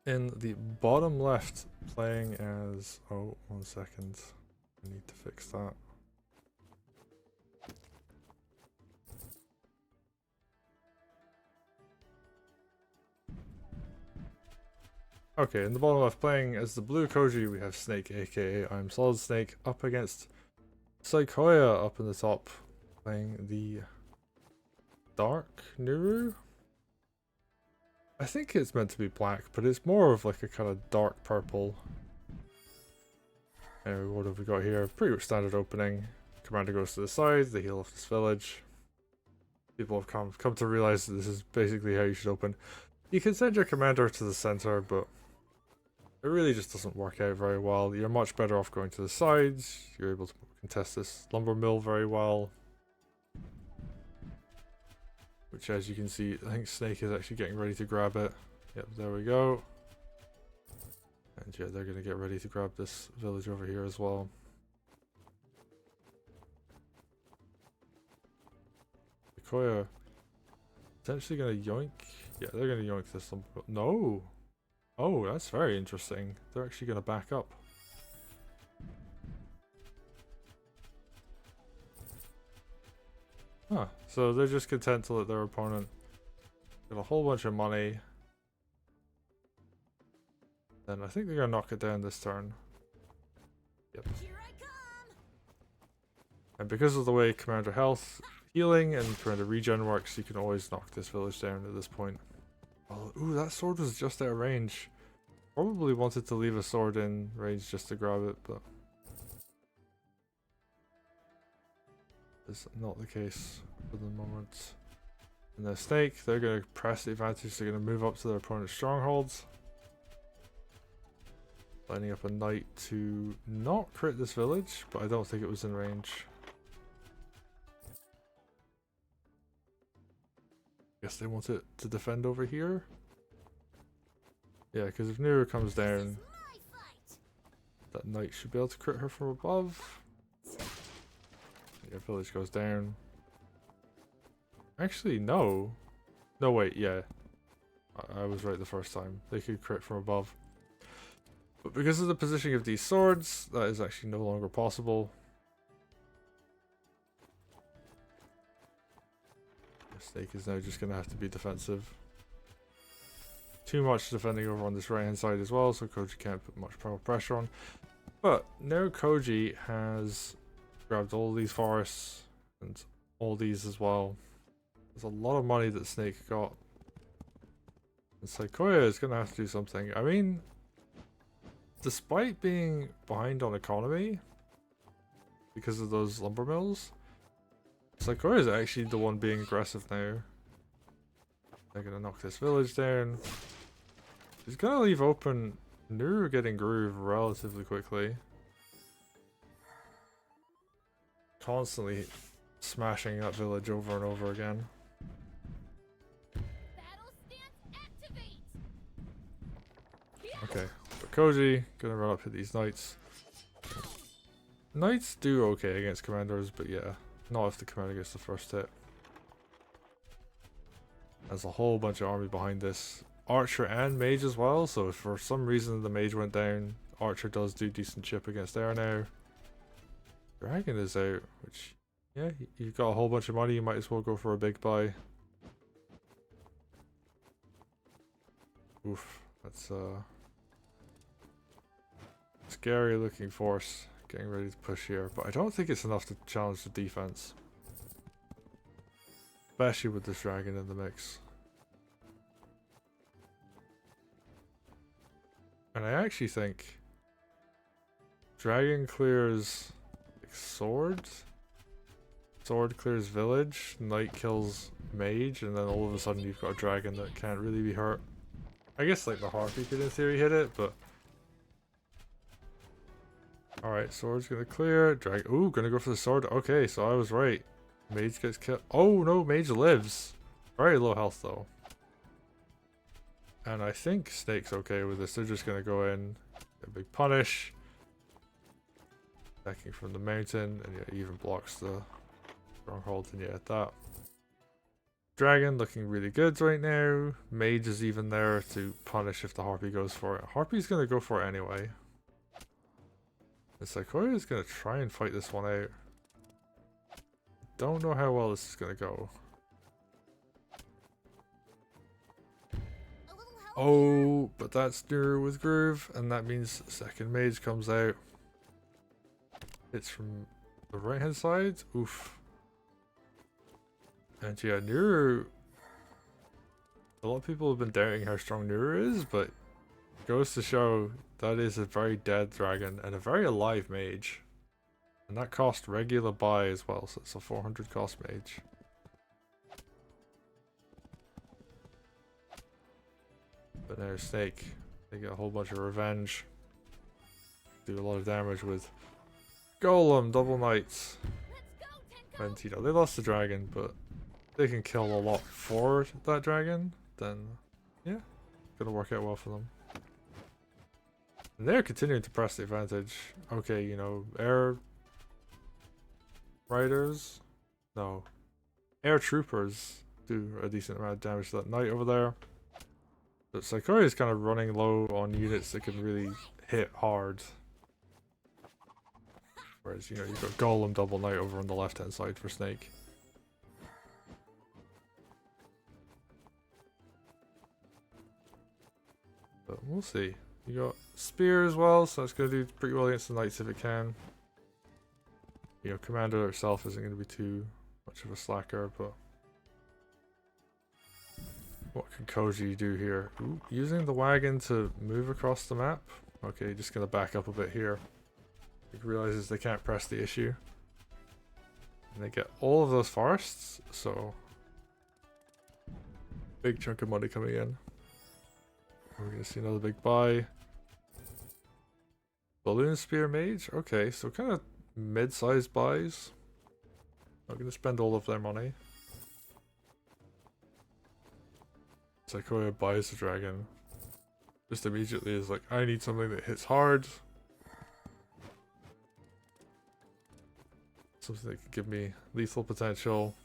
In the bottom left, playing as... Oh, 1 second. I need to fix that. Okay, in the bottom left, playing as the blue Koji, we have Snake, aka I'mSolidSnaek, up against Saykoya up in the top, playing the dark Nuru? I think it's meant to be black, but it's more of like a kind of dark purple. Anyway, what have we got here? Pretty much standard opening. Commander goes to the side, they heal off this village. People have come to realize that this is basically how you should open. You can send your commander to the center, but it really just doesn't work out very well. You're much better off going to the sides. You're able to contest this lumber mill very well. Which, as you can see, I think Snake is actually getting ready to grab it. Yep, there we go. And yeah, they're going to get ready to grab this village over here as well. Saykoya potentially going to yoink. Yeah, they're going to yoink this one. No! Oh, that's very interesting. They're actually going to back up. Huh, so they're just content to let their opponent get a whole bunch of money. Then I think they're going to knock it down this turn. Yep. And because of the way Commander Health, Healing, and Commander Regen works, you can always knock this village down at this point. Oh, ooh, that sword was just out of range. Probably wanted to leave a sword in range just to grab it, but it's not the case for the moment. And the Snake, they're going to press the advantage. They're going to move up to their opponent's strongholds, lining up a knight to not crit this village, but I don't think it was in range. Guess they want it to defend over here. Yeah, because if Nuru comes down, that knight should be able to crit her from above. Yeah, village goes down. Actually, no. No, wait, yeah. I was right the first time. They could crit from above. But because of the positioning of these swords, that is actually no longer possible. Snake is now just going to have to be defensive. Too much defending over on this right hand side as well, so Koji can't put much power pressure on. But now Koji has grabbed all these forests and all these as well. There's a lot of money that Snake got. And Saykoya is going to have to do something. I mean, despite being behind on economy because of those lumber mills, Saykoya is actually the one being aggressive now. They're going to knock this village down. He's going to leave open Nuru getting groove relatively quickly. Constantly smashing that village over and over again. Okay, but Koji gonna run up hit these knights. Knights do okay against commanders, but yeah, not if the commander gets the first hit. There's a whole bunch of army behind this. Archer and mage as well, so if for some reason the mage went down, Archer does do decent chip against there now. Dragon is out, which, yeah, you've got a whole bunch of money, you might as well go for a big buy. Oof, that's scary looking force getting ready to push here, but I don't think it's enough to challenge the defense. Especially with this dragon in the mix. And I actually think dragon clears like, sword clears village, knight kills mage, and then all of a sudden you've got a dragon that can't really be hurt. I guess like the harpy could in theory hit it, but alright, sword's gonna clear. Dragon. Ooh, gonna go for the sword. Okay, so I was right. Mage gets killed. Oh no, mage lives. Very low health though. And I think Snake's okay with this. They're just gonna go in, get a big punish. Attacking from the mountain, and yeah, even blocks the stronghold, and yeah, that Dragon looking really good right now. Mage is even there to punish if the Harpy goes for it. Harpy's gonna go for it anyway. And Saykoya is gonna try and fight this one out. Don't know how well this is gonna go. Oh, but that's Nuru with Groove, and that means second mage comes out. It's from the right hand side. Oof. And yeah, Nuru. A lot of people have been doubting how strong Nuru is, but it goes to show that is a very dead dragon and a very alive mage. And that cost regular buy as well, so it's a 400 cost mage. But now Snake, they get a whole bunch of revenge. Do a lot of damage with Golem, double knights. And you know, they lost the dragon, but they can kill a lot for that dragon, then yeah, gonna work out well for them. And they're continuing to press the advantage. Okay, you know, air riders, no, air troopers do a decent amount of damage to that knight over there. But Saykoya is kind of running low on units that can really hit hard. Whereas, you know, you've got Golem double knight over on the left hand side for Snake. But we'll see. You got Spear as well, so that's going to do pretty well against the knights if it can. You know, Commander itself isn't going to be too much of a slacker, but what can Koji do here? Ooh, using the wagon to move across the map. Okay, just going to back up a bit here. He realizes they can't press the issue. And they get all of those forests, so big chunk of money coming in. We're going to see another big buy. Balloon Spear Mage. Okay, so kind of mid-sized buys. Not going to spend all of their money. Saykoya buys the dragon. Just immediately is like, I need something that hits hard. Something that could give me lethal potential.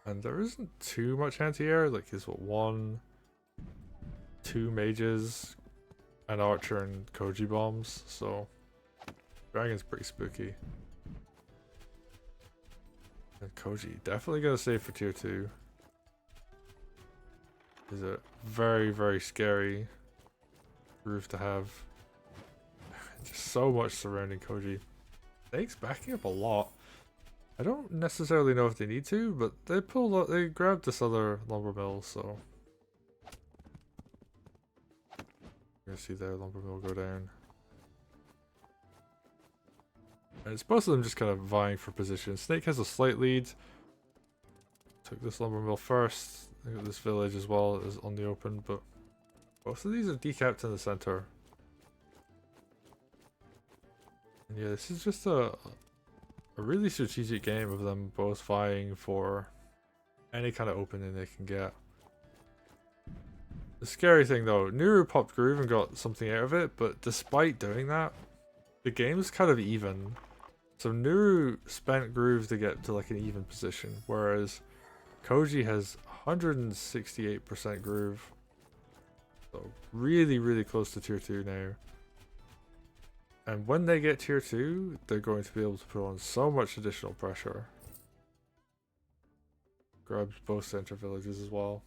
And there isn't too much anti-air. Like, he's what, 1, 2 mages, an archer, and Koji bombs. So, dragon's pretty spooky. And Koji definitely gonna save for tier 2. Is a very, very scary roof to have. Just so much surrounding Koji. Snake's backing up a lot. I don't necessarily know if they need to, but they pulled up, they grabbed this other lumber mill, so you're gonna see their lumber mill go down. And it's both of them just kind of vying for position. Snake has a slight lead. Took this lumber mill first. I got this village as well as on the open, but both of these are decapped in the center. And yeah, this is just a really strategic game of them both vying for any kind of opening they can get. The scary thing though, Nuru popped Groove and got something out of it, but despite doing that, the game's kind of even. So Nuru spent Groove to get to like an even position, whereas Koji has 168% Groove. So really, really close to tier 2 now. And when they get tier 2, they're going to be able to put on so much additional pressure. Grabs both center villages as well.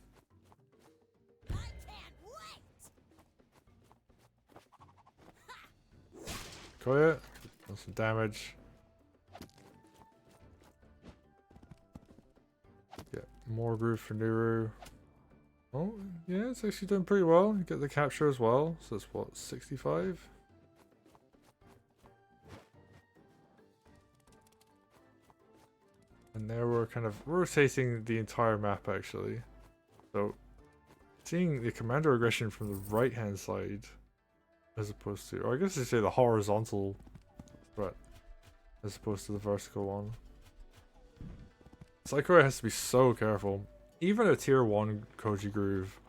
Koya, does some damage. Get more Groove for Nuru. Oh, yeah, it's actually doing pretty well. You get the capture as well. So it's what, 65? And there we're kind of rotating the entire map actually. So seeing the commander aggression from the right hand side as opposed to, or I guess I say the horizontal threat as opposed to the vertical one. Saykoya has to be so careful. Even a tier 1 Koji Groove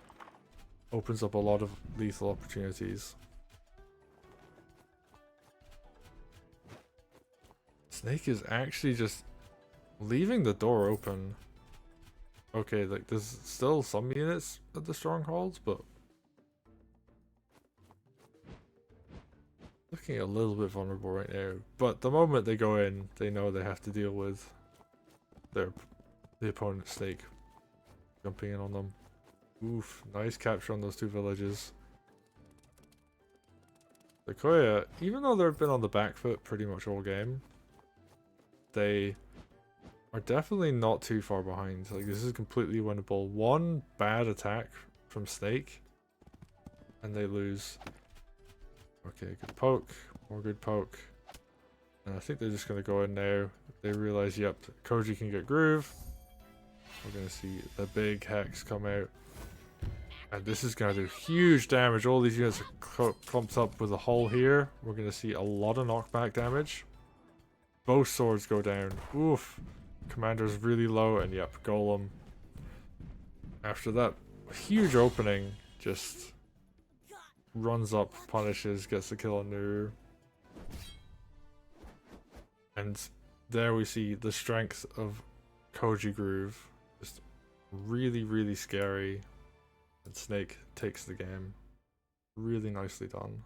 opens up a lot of lethal opportunities. Snake is actually just leaving the door open. okay, like there's still some units at the strongholds, but looking a little bit vulnerable right now. But the moment they go in, they know they have to deal with the opponent's snake jumping in on them. Oof, nice capture on those two villages. Saykoya, even though they've been on the back foot pretty much all game, they are definitely not too far behind. Like, this is completely winnable. One bad attack from Snake, and they lose. Okay, good poke. More good poke. And I think they're just going to go in now. They realize, yep, Koji can get groove. We're going to see the big hex come out. And this is going to do huge damage. All these units are clumped up with a hole here. We're going to see a lot of knockback damage. Both swords go down. Oof. Commander's really low, and yep, Golem. After that huge opening, just runs up, punishes, gets the kill on Nuru. And there we see the strength of Koji Groove. Just really, really scary. And Snake takes the game. Really nicely done.